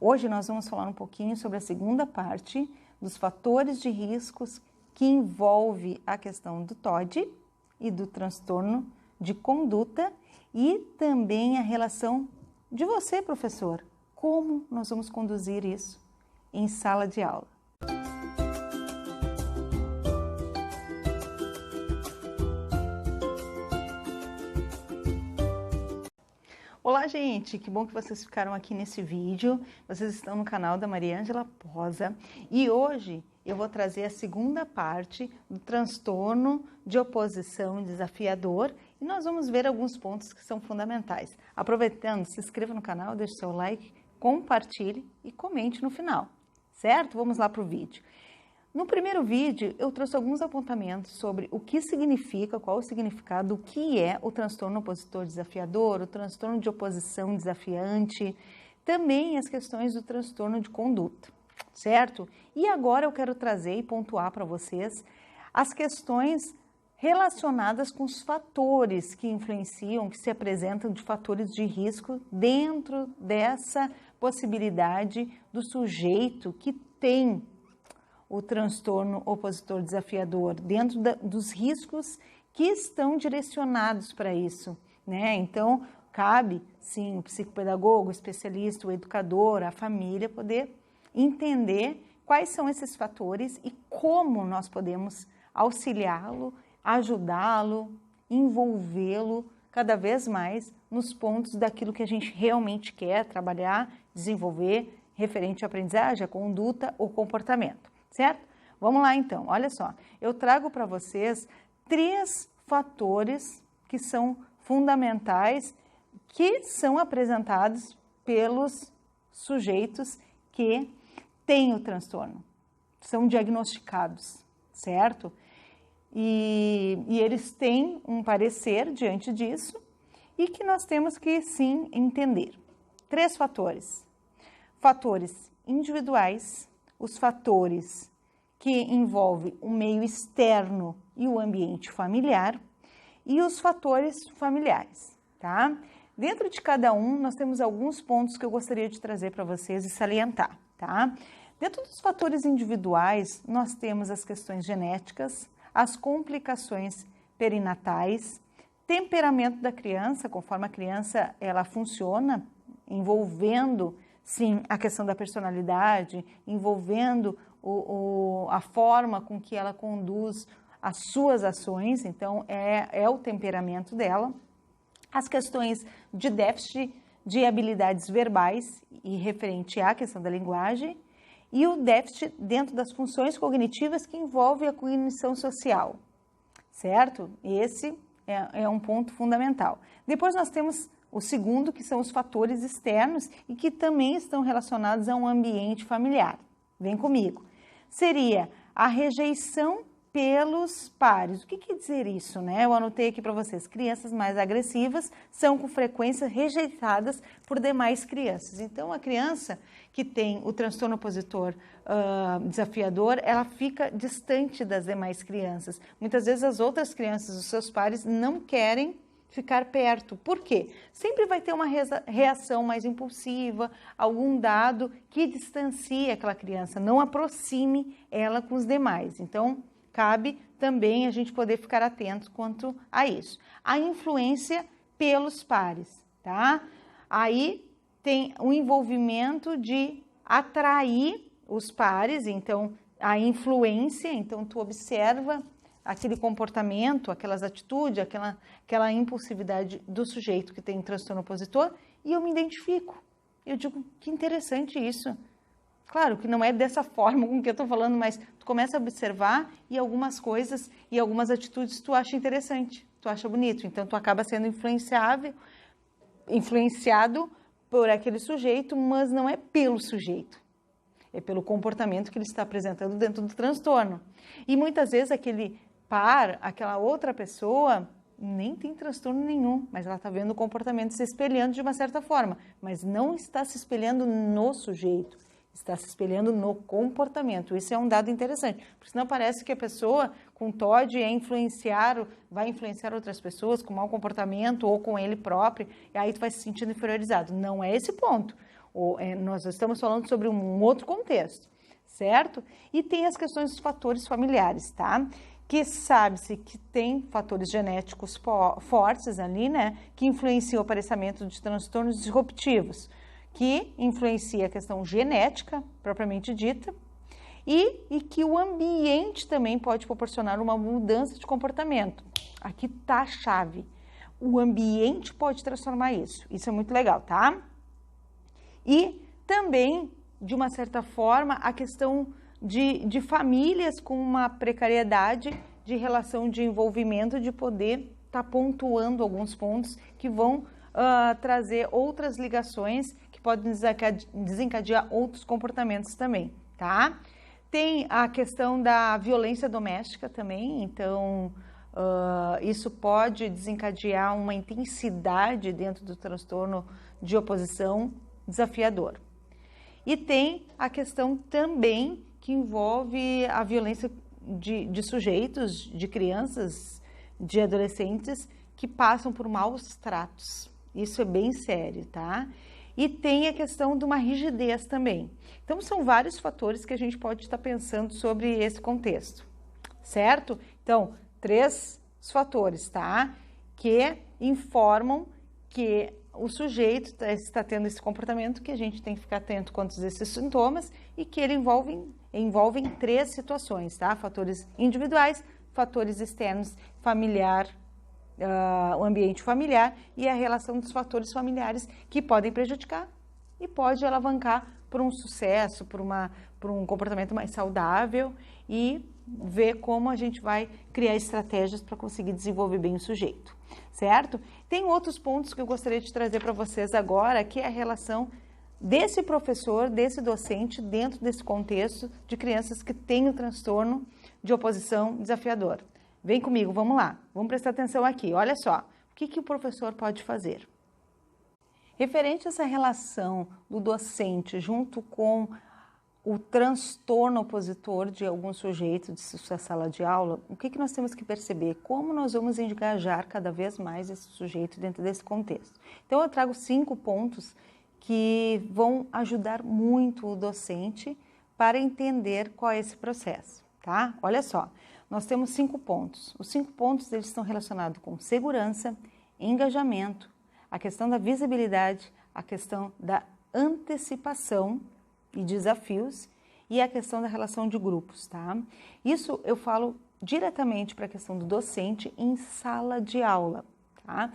Hoje nós vamos falar um pouquinho sobre a segunda parte dos fatores de riscos que envolve a questão do TOD e do transtorno de conduta e também a relação de você, professor. Como nós vamos conduzir isso em sala de aula? Olá, gente! Que bom que vocês ficaram aqui nesse vídeo. Vocês estão no canal da Mariângela Posa e hoje eu vou trazer a segunda parte do transtorno de oposição desafiador e nós vamos ver alguns pontos que são fundamentais. Aproveitando, se inscreva no canal, deixe seu like, compartilhe e comente no final, certo? Vamos lá para o vídeo. No primeiro vídeo, eu trouxe alguns apontamentos sobre o que significa, qual o significado, o que é o transtorno opositor desafiador, o transtorno de oposição desafiante, também as questões do transtorno de conduta, certo? E agora eu quero trazer e pontuar para vocês as questões relacionadas com os fatores que influenciam, que se apresentam de fatores de risco dentro dessa possibilidade do sujeito que tem o transtorno opositor desafiador, dentro dos riscos que estão direcionados para isso, né? Então, cabe, sim, o psicopedagogo, o especialista, o educador, a família, poder entender quais são esses fatores e como nós podemos auxiliá-lo, ajudá-lo, envolvê-lo cada vez mais nos pontos daquilo que a gente realmente quer trabalhar, desenvolver, referente à aprendizagem, à conduta ou comportamento. Certo? Vamos lá então, olha só, eu trago para vocês 3 fatores que são fundamentais, que são apresentados pelos sujeitos que têm o transtorno, são diagnosticados, certo? E eles têm um parecer diante disso e que nós temos que sim entender. 3 fatores, fatores individuais, os fatores que envolvem o meio externo e o ambiente familiar e os fatores familiares, tá? Dentro de cada um, nós temos alguns pontos que eu gostaria de trazer para vocês e salientar, tá? Dentro dos fatores individuais, nós temos as questões genéticas, as complicações perinatais, temperamento da criança, conforme a criança ela funciona, envolvendo sim, a questão da personalidade, envolvendo a forma com que ela conduz as suas ações, então é o temperamento dela. As questões de déficit de habilidades verbais e referente à questão da linguagem e o déficit dentro das funções cognitivas que envolve a cognição social, certo? Esse é um ponto fundamental. Depois nós temos o segundo, que são os fatores externos e que também estão relacionados a um ambiente familiar. Vem comigo. Seria a rejeição pelos pares. O que quer dizer isso, né? Eu anotei aqui para vocês. Crianças mais agressivas são com frequência rejeitadas por demais crianças. Então, a criança que tem o transtorno opositor desafiador, ela fica distante das demais crianças. Muitas vezes as outras crianças, os seus pares, não querem ficar perto. Por quê? Sempre vai ter uma reação mais impulsiva, algum dado que distancie aquela criança, não aproxime ela com os demais. Então, cabe também a gente poder ficar atento quanto a isso. A influência pelos pares, tá? Aí tem o envolvimento de atrair os pares, então a influência, então tu observa aquele comportamento, aquelas atitudes, aquela impulsividade do sujeito que tem um transtorno opositor e eu me identifico. Eu digo, que interessante isso. Claro que não é dessa forma com que eu estou falando, mas tu começa a observar e algumas coisas e algumas atitudes tu acha interessante, tu acha bonito. Então, tu acaba sendo influenciado por aquele sujeito, mas não é pelo sujeito. É pelo comportamento que ele está apresentando dentro do transtorno. E muitas vezes aquele par, aquela outra pessoa, nem tem transtorno nenhum, mas ela está vendo o comportamento se espelhando de uma certa forma, mas não está se espelhando no sujeito, está se espelhando no comportamento. Isso é um dado interessante, porque senão parece que a pessoa com TOD vai influenciar outras pessoas com mau comportamento ou com ele próprio, e aí tu vai se sentindo inferiorizado. Não é esse ponto. Nós estamos falando sobre um outro contexto, certo? E tem as questões dos fatores familiares, tá? Que sabe-se que tem fatores genéticos fortes ali, né? Que influenciam o aparecimento de transtornos disruptivos, que influencia a questão genética, propriamente dita, e que o ambiente também pode proporcionar uma mudança de comportamento. Aqui tá a chave. O ambiente pode transformar isso. Isso é muito legal, tá? E também, de uma certa forma, a questão de famílias com uma precariedade de relação de envolvimento, de poder estar pontuando alguns pontos que vão trazer outras ligações que podem desencadear outros comportamentos também, tá? Tem a questão da violência doméstica também, então isso pode desencadear uma intensidade dentro do transtorno de oposição desafiador. E tem a questão também que envolve a violência de sujeitos, de crianças, de adolescentes que passam por maus tratos. Isso é bem sério, tá? E tem a questão de uma rigidez também. Então, são vários fatores que a gente pode estar pensando sobre esse contexto, certo? Então, 3 fatores, tá? Que informam que o sujeito está tendo esse comportamento, que a gente tem que ficar atento quanto a esses sintomas e que ele envolvem 3 situações, tá? Fatores individuais, fatores externos, familiar, o ambiente familiar e a relação dos fatores familiares que podem prejudicar e pode alavancar por um sucesso, por um comportamento mais saudável e ver como a gente vai criar estratégias para conseguir desenvolver bem o sujeito, certo? Tem outros pontos que eu gostaria de trazer para vocês agora, que é a relação desse professor, desse docente, dentro desse contexto de crianças que têm o transtorno de oposição desafiador. Vem comigo, vamos lá. Vamos prestar atenção aqui. Olha só, o que o professor pode fazer? Referente a essa relação do docente junto com o transtorno opositor de algum sujeito de sua sala de aula, o que nós temos que perceber? Como nós vamos engajar cada vez mais esse sujeito dentro desse contexto? Então, eu trago 5 pontos que vão ajudar muito o docente para entender qual é esse processo, tá? Olha só. Nós temos 5 pontos. Os 5 pontos eles estão relacionados com segurança, engajamento, a questão da visibilidade, a questão da antecipação e desafios e a questão da relação de grupos, tá? Isso eu falo diretamente para a questão do docente em sala de aula, tá?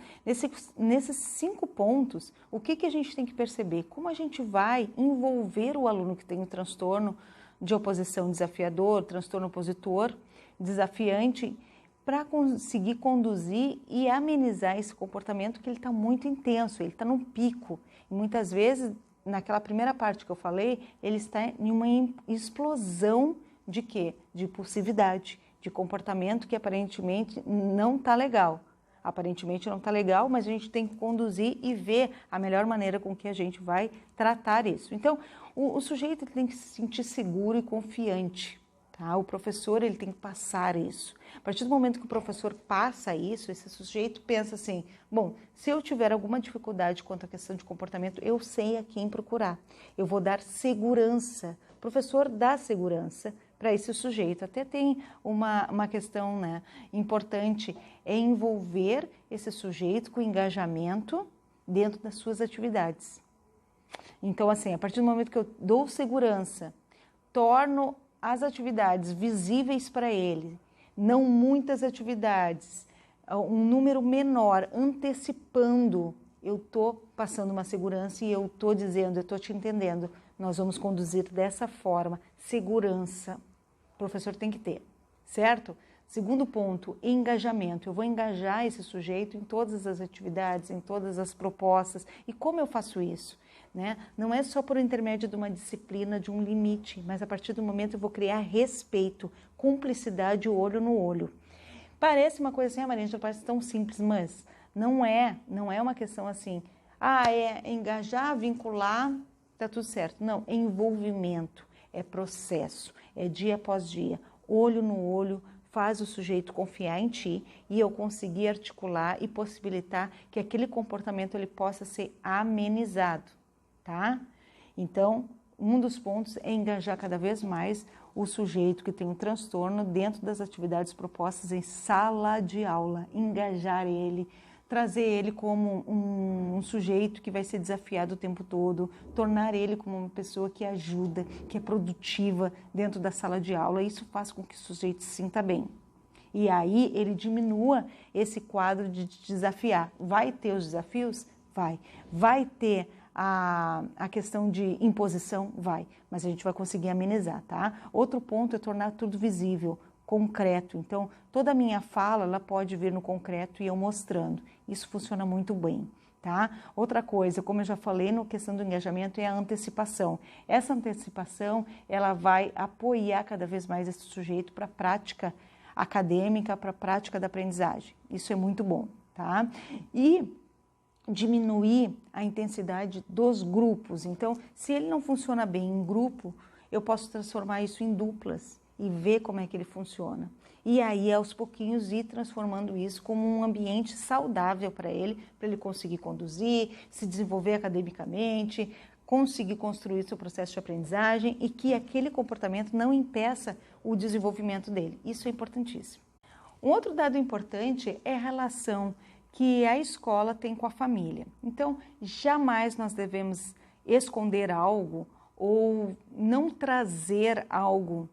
Nesses 5 pontos, o que a gente tem que perceber? Como a gente vai envolver o aluno que tem o transtorno de oposição desafiador, transtorno opositor, desafiante, para conseguir conduzir e amenizar esse comportamento que ele está muito intenso, ele está num pico. E muitas vezes, naquela primeira parte que eu falei, ele está em uma explosão de quê? De impulsividade, de comportamento que aparentemente não está legal. Aparentemente não está legal, mas a gente tem que conduzir e ver a melhor maneira com que a gente vai tratar isso. Então, o sujeito tem que se sentir seguro e confiante. Tá? O professor ele tem que passar isso. A partir do momento que o professor passa isso, esse sujeito pensa assim, bom, se eu tiver alguma dificuldade quanto à questão de comportamento, eu sei a quem procurar. Eu vou dar segurança. O professor dá segurança para esse sujeito. Até tem uma questão, né, importante, é envolver esse sujeito com engajamento dentro das suas atividades. Então, assim, a partir do momento que eu dou segurança, torno as atividades visíveis para ele, não muitas atividades, um número menor, antecipando, eu estou passando uma segurança e eu estou dizendo, eu estou te entendendo, nós vamos conduzir dessa forma, segurança, o professor tem que ter, certo? Segundo ponto, engajamento. Eu vou engajar esse sujeito em todas as atividades, em todas as propostas. E como eu faço isso? Né? Não é só por intermédio de uma disciplina, de um limite, mas a partir do momento eu vou criar respeito, cumplicidade, olho no olho. Parece uma coisa assim, Maria, parece tão simples, mas não é uma questão assim, é engajar, vincular, tá tudo certo. Não, é envolvimento, é processo, é dia após dia, olho no olho, faz o sujeito confiar em ti e eu conseguir articular e possibilitar que aquele comportamento ele possa ser amenizado, tá? Então, um dos pontos é engajar cada vez mais o sujeito que tem um transtorno dentro das atividades propostas em sala de aula, engajar ele, trazer ele como um sujeito que vai ser desafiado o tempo todo, tornar ele como uma pessoa que ajuda, que é produtiva dentro da sala de aula. Isso faz com que o sujeito se sinta bem. E aí ele diminua esse quadro de desafiar. Vai ter os desafios? Vai. Vai ter a questão de imposição? Vai. Mas a gente vai conseguir amenizar, tá? Outro ponto é tornar tudo visível, concreto. Então, toda a minha fala, ela pode vir no concreto e eu mostrando. Isso funciona muito bem, tá? Outra coisa, como eu já falei, na questão do engajamento, é a antecipação. Essa antecipação, ela vai apoiar cada vez mais esse sujeito para a prática acadêmica, para a prática da aprendizagem. Isso é muito bom, tá? E diminuir a intensidade dos grupos. Então, se ele não funciona bem em grupo, eu posso transformar isso em duplas e ver como é que ele funciona. E aí, aos pouquinhos, ir transformando isso como um ambiente saudável para ele conseguir conduzir, se desenvolver academicamente, conseguir construir seu processo de aprendizagem e que aquele comportamento não impeça o desenvolvimento dele. Isso é importantíssimo. Um outro dado importante é a relação que a escola tem com a família. Então, jamais nós devemos esconder algo ou não trazer algo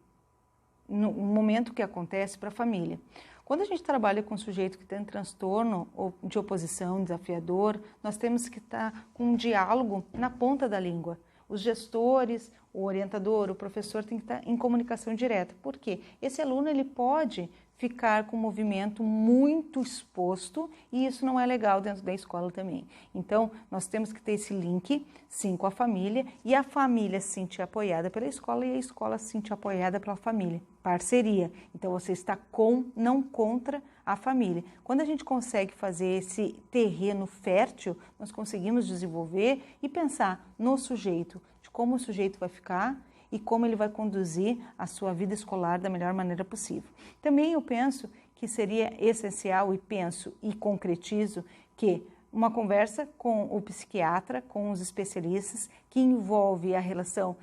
no momento que acontece para a família. Quando a gente trabalha com um sujeito que tem transtorno de oposição, desafiador, nós temos que estar com um diálogo na ponta da língua. Os gestores, o orientador, o professor tem que estar em comunicação direta. Por quê? Esse aluno ele pode ficar com um movimento muito exposto e isso não é legal dentro da escola também. Então, nós temos que ter esse link, sim, com a família e a família se sentir apoiada pela escola e a escola se sentir apoiada pela família. Parceria. Então, você está com, não contra a família. Quando a gente consegue fazer esse terreno fértil, nós conseguimos desenvolver e pensar no sujeito, de como o sujeito vai ficar e como ele vai conduzir a sua vida escolar da melhor maneira possível. Também eu penso que seria essencial e penso e concretizo que uma conversa com o psiquiatra, com os especialistas, que envolve a relação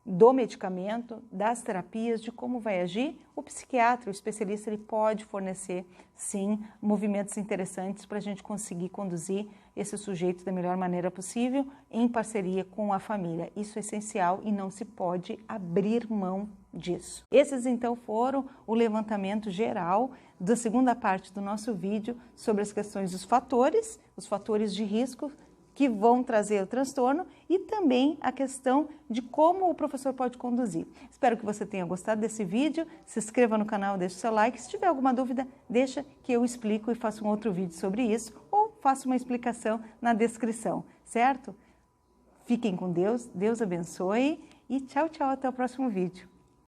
do medicamento, das terapias, de como vai agir, o psiquiatra, o especialista, ele pode fornecer, sim, movimentos interessantes para a gente conseguir conduzir esse sujeito da melhor maneira possível, em parceria com a família. Isso é essencial e não se pode abrir mão disso. Esses, então, foram o levantamento geral da segunda parte do nosso vídeo sobre as questões dos fatores, os fatores de risco, que vão trazer o transtorno e também a questão de como o professor pode conduzir. Espero que você tenha gostado desse vídeo, se inscreva no canal, deixe o seu like, se tiver alguma dúvida, deixa que eu explico e faço um outro vídeo sobre isso ou faço uma explicação na descrição, certo? Fiquem com Deus, Deus abençoe e tchau, tchau, até o próximo vídeo.